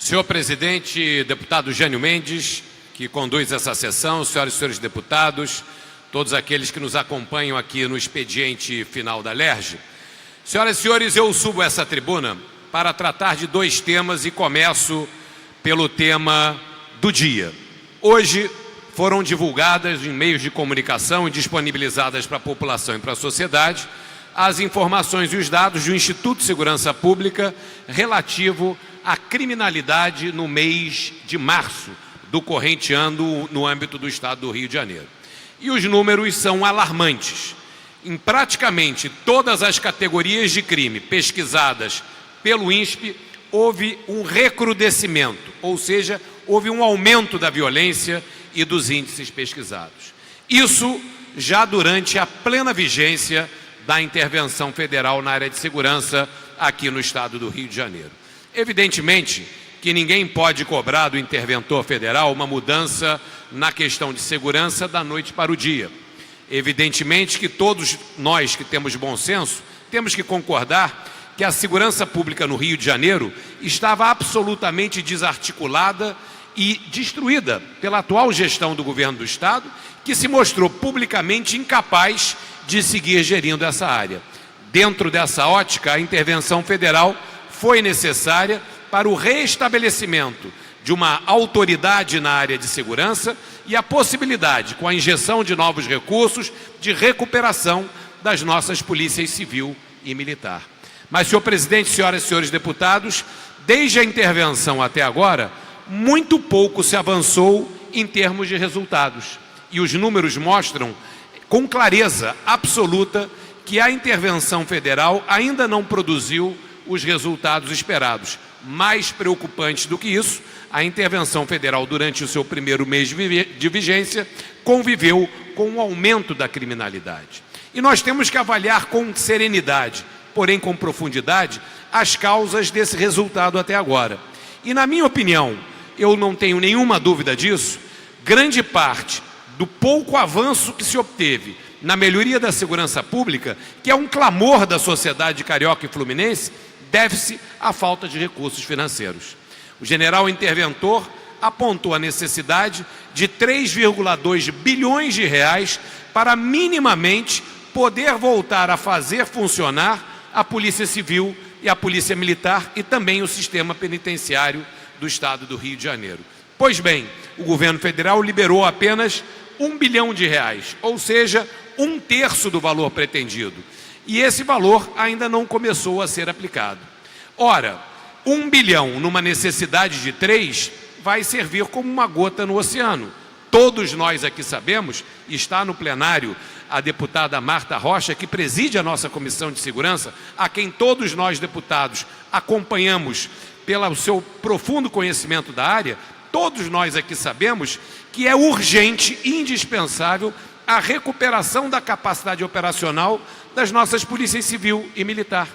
Senhor presidente, deputado Jânio Mendes, que conduz essa sessão, senhoras e senhores deputados, todos aqueles que nos acompanham aqui no expediente final da LERJ. Senhoras e senhores, eu subo essa tribuna para tratar de dois temas e começo pelo tema do dia. Hoje foram divulgadas em meios de comunicação e disponibilizadas para a população e para a sociedade as informações e os dados do Instituto de Segurança Pública relativo à criminalidade no mês de março do corrente ano no âmbito do estado do Rio de Janeiro. E os números são alarmantes. Em praticamente todas as categorias de crime pesquisadas pelo INSP, houve um recrudescimento, ou seja, houve um aumento da violência e dos índices pesquisados. Isso já durante a plena vigência da intervenção federal na área de segurança aqui no estado do Rio de Janeiro. Evidentemente que ninguém pode cobrar do interventor federal uma mudança na questão de segurança da noite para o dia. Evidentemente que todos nós que temos bom senso temos que concordar que a segurança pública no Rio de Janeiro estava absolutamente desarticulada e destruída pela atual gestão do governo do estado, que se mostrou publicamente incapaz de seguir gerindo essa área. Dentro dessa ótica, a intervenção federal foi necessária para o reestabelecimento de uma autoridade na área de segurança e a possibilidade, com a injeção de novos recursos, de recuperação das nossas polícias civil e militar. Mas, senhor presidente, senhoras e senhores deputados, desde a intervenção até agora, muito pouco se avançou em termos de resultados. E os números mostram com clareza absoluta que a intervenção federal ainda não produziu os resultados esperados. Mais preocupante do que isso, a intervenção federal, durante o seu primeiro mês de vigência, conviveu com o aumento da criminalidade. E nós temos que avaliar com serenidade, porém com profundidade, as causas desse resultado até agora. E, na minha opinião, eu não tenho nenhuma dúvida disso, grande parte do pouco avanço que se obteve na melhoria da segurança pública, que é um clamor da sociedade carioca e fluminense, deve-se à falta de recursos financeiros. O general interventor apontou a necessidade de 3,2 bilhões de reais para minimamente poder voltar a fazer funcionar a Polícia Civil e a Polícia Militar e também o sistema penitenciário do estado do Rio de Janeiro. Pois bem, o governo federal liberou apenas 1 bilhão de reais, ou seja, 1/3 do valor pretendido. E esse valor ainda não começou a ser aplicado. Ora, 1 bilhão numa necessidade de 3 vai servir como uma gota no oceano. Todos nós aqui sabemos, e está no plenário a deputada Marta Rocha, que preside a nossa Comissão de Segurança, a quem todos nós deputados acompanhamos pelo seu profundo conhecimento da área, todos nós aqui sabemos que é urgente e indispensável a recuperação da capacidade operacional das nossas polícias civil e militar,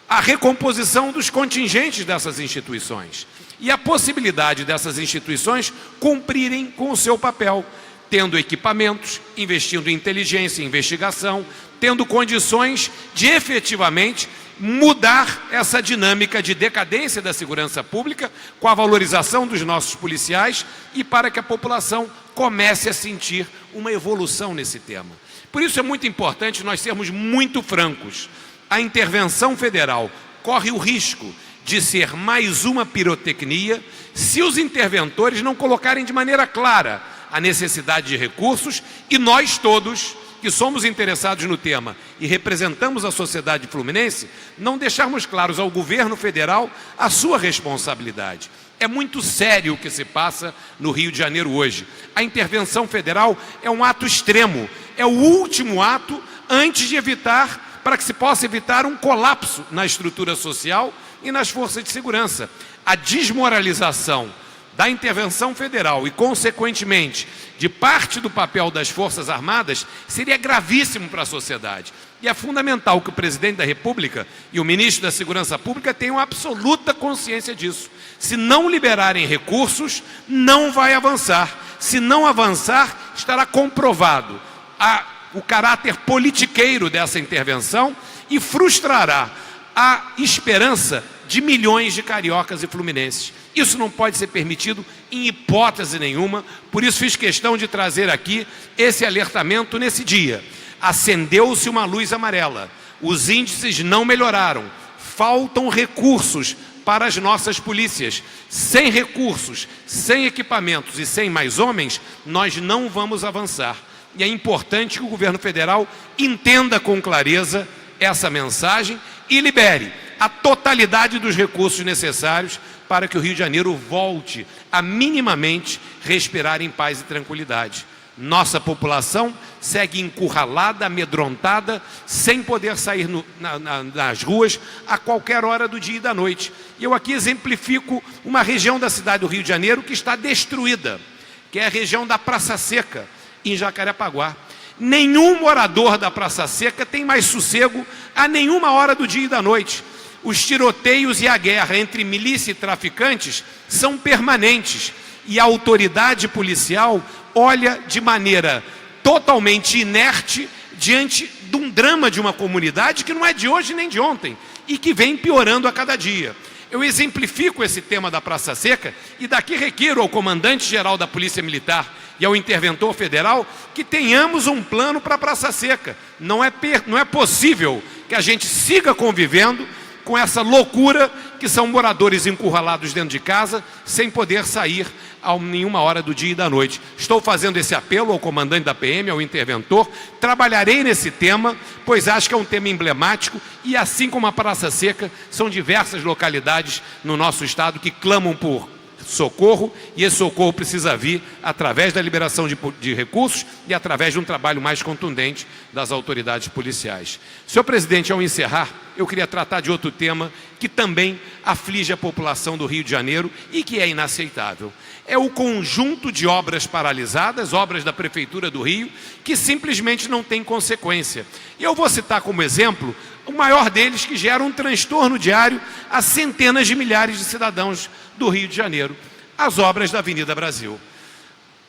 a recomposição dos contingentes dessas instituições e a possibilidade dessas instituições cumprirem com o seu papel, tendo equipamentos, investindo em inteligência e investigação, tendo condições de efetivamente mudar essa dinâmica de decadência da segurança pública com a valorização dos nossos policiais e para que a população comece a sentir uma evolução nesse tema. Por isso é muito importante nós sermos muito francos. A intervenção federal corre o risco de ser mais uma pirotecnia se os interventores não colocarem de maneira clara a necessidade de recursos e nós todos, que somos interessados no tema e representamos a sociedade fluminense, não deixarmos claros ao governo federal a sua responsabilidade. É muito sério o que se passa no Rio de Janeiro hoje. A intervenção federal é um ato extremo, é o último ato antes de evitar, para que se possa evitar um colapso na estrutura social e nas forças de segurança. A desmoralização da intervenção federal e, consequentemente, de parte do papel das Forças Armadas seria gravíssimo para a sociedade. E é fundamental que o presidente da República e o ministro da Segurança Pública tenham absoluta consciência disso. Se não liberarem recursos, não vai avançar. Se não avançar, estará comprovado o caráter politiqueiro dessa intervenção e frustrará a esperança de milhões de cariocas e fluminenses. Isso não pode ser permitido em hipótese nenhuma, por isso fiz questão de trazer aqui esse alertamento nesse dia. Acendeu-se uma luz amarela, os índices não melhoraram, faltam recursos para as nossas polícias. Sem recursos, sem equipamentos e sem mais homens, nós não vamos avançar. E é importante que o governo federal entenda com clareza essa mensagem e libere a totalidade dos recursos necessários para que o Rio de Janeiro volte a minimamente respirar em paz e tranquilidade. Nossa população segue encurralada, amedrontada, sem poder sair nas ruas a qualquer hora do dia e da noite. E eu aqui exemplifico uma região da cidade do Rio de Janeiro que está destruída, que é a região da Praça Seca, em Jacarepaguá. Nenhum morador da Praça Seca tem mais sossego a nenhuma hora do dia e da noite. Os tiroteios e a guerra entre milícia e traficantes são permanentes. E a autoridade policial olha de maneira totalmente inerte diante de um drama de uma comunidade que não é de hoje nem de ontem e que vem piorando a cada dia. Eu exemplifico esse tema da Praça Seca e daqui requiro ao comandante-geral da Polícia Militar e ao interventor federal que tenhamos um plano para a Praça Seca. Não é possível que a gente siga convivendo com essa loucura que são moradores encurralados dentro de casa sem poder sair a nenhuma hora do dia e da noite. Estou fazendo esse apelo ao comandante da PM, ao interventor, trabalharei nesse tema, pois acho que é um tema emblemático e assim como a Praça Seca, são diversas localidades no nosso estado que clamam por socorro e esse socorro precisa vir através da liberação de recursos e através de um trabalho mais contundente das autoridades policiais. Senhor presidente, ao encerrar, eu queria tratar de outro tema que também aflige a população do Rio de Janeiro e que é inaceitável. É o conjunto de obras paralisadas, obras da Prefeitura do Rio, que simplesmente não tem consequência. E eu vou citar como exemplo o maior deles, que gera um transtorno diário a centenas de milhares de cidadãos do Rio de Janeiro, as obras da Avenida Brasil.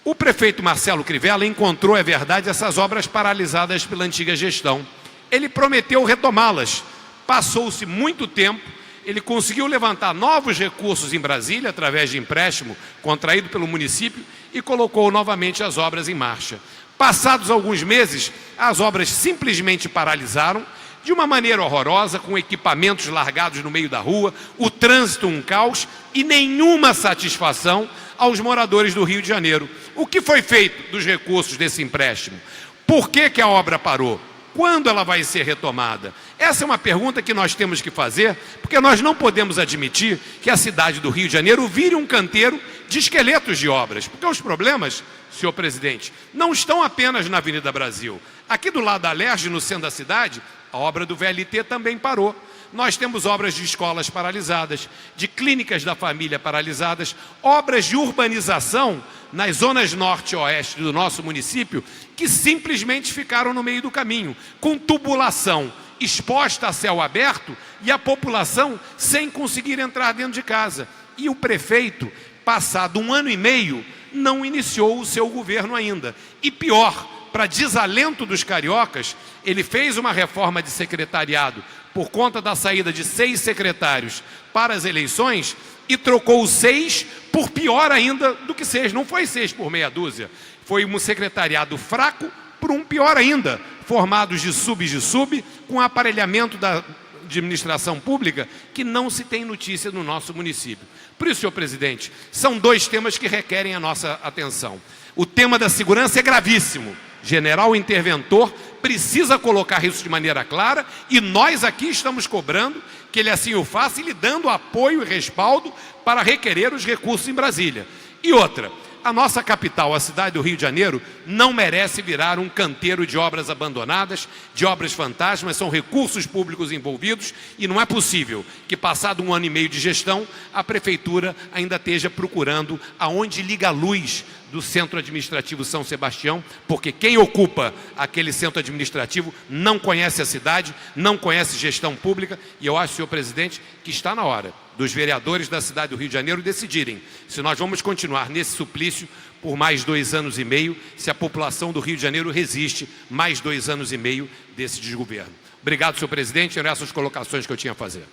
O prefeito Marcelo Crivella encontrou, é verdade, essas obras paralisadas pela antiga gestão. Ele prometeu retomá-las. Passou-se muito tempo, ele conseguiu levantar novos recursos em Brasília, através de empréstimo contraído pelo município, e colocou novamente as obras em marcha. Passados alguns meses, as obras simplesmente paralisaram, de uma maneira horrorosa, com equipamentos largados no meio da rua, o trânsito um caos e nenhuma satisfação aos moradores do Rio de Janeiro. O que foi feito dos recursos desse empréstimo? Por que a obra parou? Quando ela vai ser retomada? Essa é uma pergunta que nós temos que fazer, porque nós não podemos admitir que a cidade do Rio de Janeiro vire um canteiro de esqueletos de obras, porque os problemas, senhor presidente, não estão apenas na Avenida Brasil. Aqui do lado da Alerj, no centro da cidade, a obra do VLT também parou. Nós temos obras de escolas paralisadas, de clínicas da família paralisadas, obras de urbanização nas zonas norte e oeste do nosso município que simplesmente ficaram no meio do caminho, com tubulação exposta a céu aberto e a população sem conseguir entrar dentro de casa. E o prefeito, passado 1 ano e meio, não iniciou o seu governo ainda. E pior, para desalento dos cariocas, ele fez uma reforma de secretariado por conta da saída de 6 secretários para as eleições e trocou 6 por pior ainda do que 6. Não foi 6 por meia dúzia, foi um secretariado fraco por um pior ainda, formados de sub, com aparelhamento da administração pública que não se tem notícia no nosso município. Por isso, senhor presidente, são 2 temas que requerem a nossa atenção. O tema da segurança é gravíssimo. General interventor precisa colocar isso de maneira clara e nós aqui estamos cobrando que ele assim o faça e lhe dando apoio e respaldo para requerer os recursos em Brasília. E outra, a nossa capital, a cidade do Rio de Janeiro, não merece virar um canteiro de obras abandonadas, de obras fantasmas, são recursos públicos envolvidos e não é possível que, passado 1 ano e meio de gestão, a Prefeitura ainda esteja procurando aonde liga a luz do Centro Administrativo São Sebastião, porque quem ocupa aquele centro administrativo não conhece a cidade, não conhece gestão pública, e eu acho, senhor presidente, que está na hora dos vereadores da cidade do Rio de Janeiro decidirem se nós vamos continuar nesse suplício por mais 2 anos e meio, se a população do Rio de Janeiro resiste mais 2 anos e meio desse desgoverno. Obrigado, senhor presidente, eram essas colocações que eu tinha a fazer.